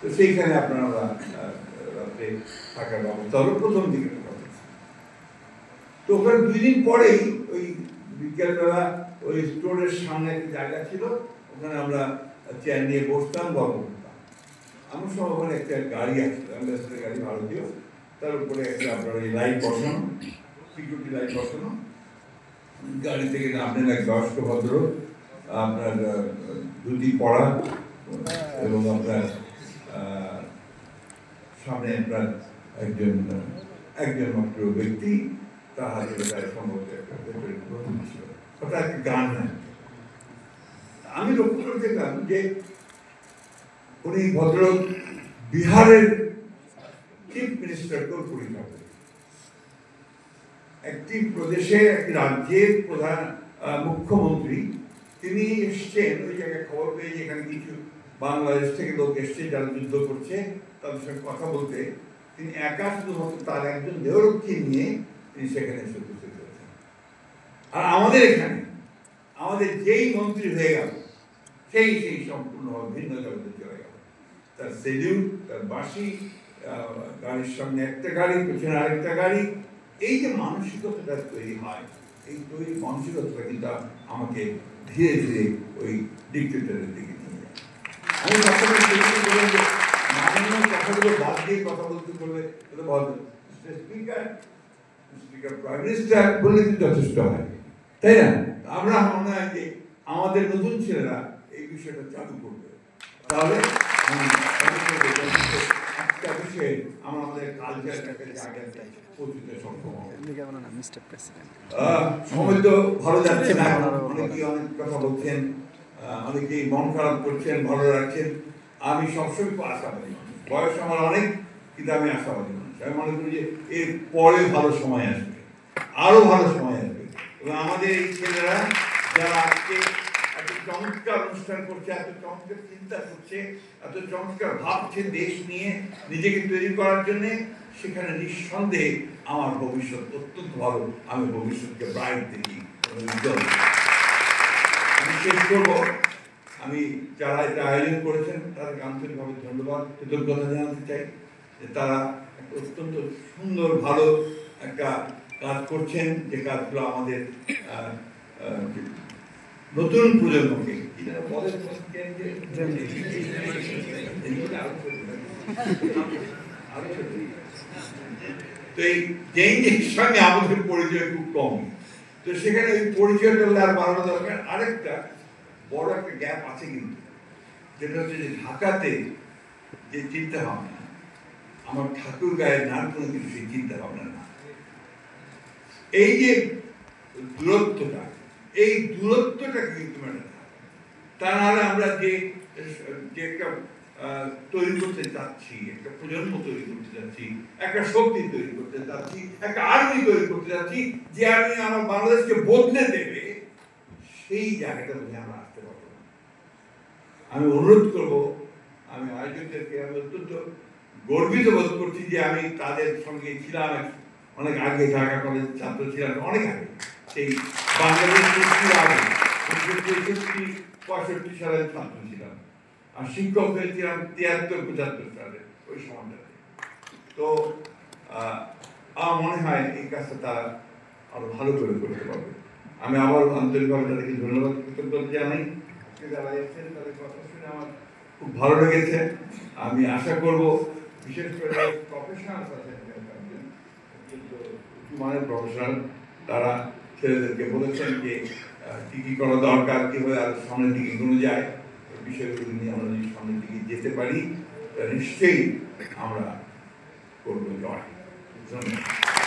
তো সেইখানে আপনারা রাত্রে থাকার ব্যবস্থা হলো প্রথম দিকে। তো ওখানে 2 দিন পরেই ওই বিকেলবেলা ওই স্টোরের সামনে একটা জায়গা ছিল, ওখানে আমরা চেয়ার নিয়ে বসতাম, গল্প করতাম। আমার সব ওখানে একটা গাড়ি আসছিল, অ্যাম্বাসেডার গাড়ি ভারতীয়, তার উপরে একটা আপনার ওই লাইট বসানো, সিকিউরিটি লাইট বসানো। গাড়ি থেকে নামলেন এক বয়স্ক ভদ্র, আপনার ধুতি পরা এবং আপনার সামনে আপনার একজন মাত্র ব্যক্তি, তার হাতে প্রায় সম্ভবত একটা গান নেন। আমি লক্ষ্য করে দেখলাম যে উনি ভদ্রলোক বিহারের চিফ মিনিস্টারকেও পরিচয় করেন। একটি প্রদেশের, একটি রাজ্যের প্রধান মুখ্যমন্ত্রী, তিনি এসছেন ওই জায়গায় খবর পেয়ে, যেখানে কিছু বাংলাদেশ থেকে লোক এসছে যারা যুদ্ধ করছে, তাদের সঙ্গে কথা বলতে। তিনি একা শুধুমাত্র তার একজন দেহরক্ষী নিয়ে তিনি সেখানে এসে উপস্থিত হয়েছেন। আর আমাদের এখানে আমাদের যেই মন্ত্রী হয়ে গেল, সেই সম্পূর্ণভাবে ভিন্ন জগতে চলে গেল। তার সেলিউট, তার বাঁশি, গাড়ির সামনে একটা গাড়ি, পেছনে আরেকটা গাড়ি। এই যে মানসিকতাটা তৈরি হয়, এই তৈরি মানসিকতাটা কিন্তু আমাকে ধীরে ধীরে ওই ডিক্টেটরের দিকে নিয়ে যায়। আমি কথাগুলো বাদ দিয়ে কথা বলতে বললে স্পিকার প্রাইম মিনিস্টার বললে কিন্তু যথেষ্ট হয়, তাই না? আমরা মনে হয় যে আমাদের নতুন ছেলেরা এই বিষয়টা চালু করবে, তাহলে একটা বিষয়ে আমাদের কালচারটাকে জায়গাতে পৌঁছতে সক্ষম হবে। সময় তো ভালো যাচ্ছে না, অনেকেই অনেক কথা বলছেন, অনেকেই মন খারাপ করছেন, ভালো রাখছেন। আমি সবসময় আশাবাদী মানুষ, বয়স আমার অনেক, কিন্তু আমি আশাবাদী মানুষ। আমি মনে করি যে এর পরে ভালো সময় আসবে, আরো ভালো সময় আসবে। এবং আমাদের এই ছেলেরা যারা আজকে এত চমৎকার অনুষ্ঠান করছে, এত চমৎকার চিন্তা করছে, এত চমৎকার ভাবছে দেশ নিয়ে নিজেকে তৈরি করার জন্য, সেখানে নিঃসন্দেহে আমার ভবিষ্যৎ অত্যন্ত ভালো। আমি ভবিষ্যৎকে ব্রাইট দেখি, উজ্জ্বল। আমি শেষ করব, আমি যারা এটা আয়োজন করেছেন তাদেরকে আন্তরিকভাবে ধন্যবাদ, কৃতজ্ঞতা জানাতে চাই যে তারা একটা অত্যন্ত সুন্দর ভালো একটা কাজ করছেন, যে কাজগুলো আমাদের নতুন প্রজন্মকে তো এই চেঞ্জের সঙ্গে আমাদের পরিচয় খুব কম। তো সেখানে ওই পরিচয়টা আর বাড়ানো দরকার। আরেকটা বড় একটা গ্যাপ আছে কিন্তু, যেটা হচ্ছে যে ঢাকাতে যে চিন্তা ভাবনা, আমার ঠাকুর গায়ের নার কোনো কিছু সেই চিন্তা ভাবনা না। এই যে দূরত্বটা, এই দূরত্বটা কিন্তু তা নাহলে আমরা যে একটা তৈরি করতে চাচ্ছি, একটা প্রজন্ম তৈরি করতে চাচ্ছি, একটা শক্তি তৈরি করতে চাচ্ছি, একটা আর্মি তৈরি করতে চাচ্ছি, যে আর্মি আমার বাংলাদেশকে বদলে দেবে, সেই জায়গাটা বুঝে আমরা আসতে পারবো না। আমি অনুরোধ করবো, আমি আয়োজকদেরকে আমি অত্যন্ত গর্বিত বোধ করছি যে আমি তাদের সঙ্গে ছিলাম অনেক আগে, ঢাকা কলেজ ছাত্র ছিলাম অনেক আগে, সেই বাংলাদেশ আগে 1963-65 সালের ছাত্র ছিলাম, আর শিক্ষক হয়েছিলাম 73-75 সালে ওই সময়টাতে। তো আমার মনে হয় এই কাজটা তারা আরো ভালো করে করতে পারবে। আমি আবার আন্তরিকভাবে তাদেরকে ধন্যবাদ, কৃতজ্ঞতা জানাই। যারা এসেছেন তাদের কথা শুনে আমার খুব ভালো লেগেছে। আমি আশা করব, বিশেষ করে প্রফেশনাল আছেন, কিন্তু মানের প্রফেশনাল, তারা ছেলেদেরকে বলেছেন যে কি কি করা দরকার, কিভাবে আর সামনের দিকে এগোনো যায়, বিষয়গুলো নিয়ে আমরা যদি সামনের দিকে যেতে পারি, নিশ্চয়ই আমরা করবো জয়। ধন্যবাদ।